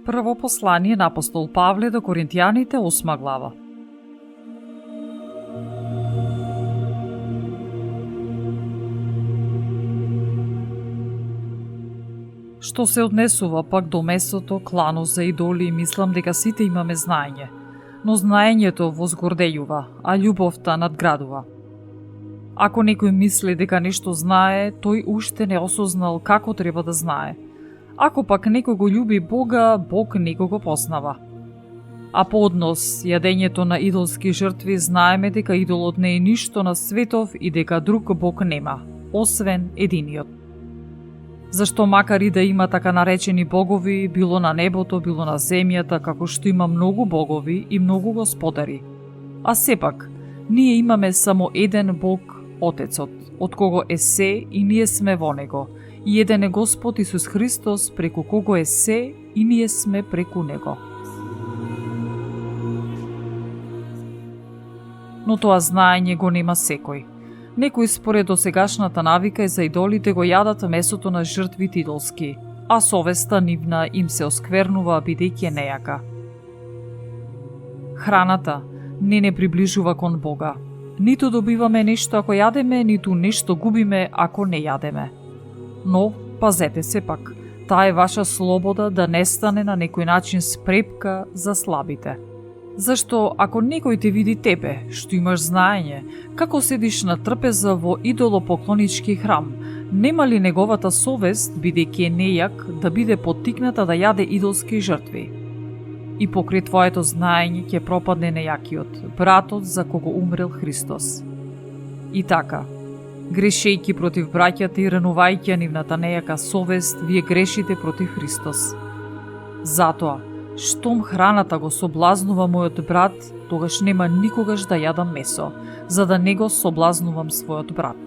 Прво послание на апостол Павле до Коринтијаните, 8 глава. Што се однесува пак до месото, клано за идоли, мислам дека сите имаме знаење. Но знаењето возгордејува, а љубовта надградува. Ако некој мисли дека нешто знае, тој уште не осознал како треба да знае. Ако пак некој го љуби Бога, Бог некој го познава. А по однос јадењето на идолски жртви знаеме дека идолот не е ништо на светов и дека друг Бог нема, освен единиот. Зашто макар и да има така наречени богови, било на небото, било на земјата, како што има многу богови и многу господари. А сепак, ние имаме само еден Бог, Отецот, од кого е се и ние сме во Него, и еден е Господ Исус Христос, преку кого е се и ние сме преку Него. Но тоа знаење го нема секој. Некои според досегашната навика за идолите го јадат месото на жртвите идолски, а совеста нивна им се осквернува бидејќи е нејака. Храната не приближува кон Бога. Ниту добиваме нешто ако јадеме, ниту нешто губиме ако не јадеме. Но, пазете се пак, таа е ваша слобода да не стане на некој начин спрепка за слабите. Зашто ако некој те види тебе, што имаш знаење, како седиш на трпеза во идолопоклонички храм, нема ли неговата совест, бидејќи е нејак, да биде поттикната да јаде идолски жртви? И покрај твоето знаење ќе пропадне нејакиот, братот за кого умрел Христос. И така, грешејќи против браќата и ренувајќи нивната нејака совест, вие грешите против Христос. Затоа, штом храната го соблазнува мојот брат, тогаш нема никогаш да јадам месо, за да не го соблазнувам својот брат.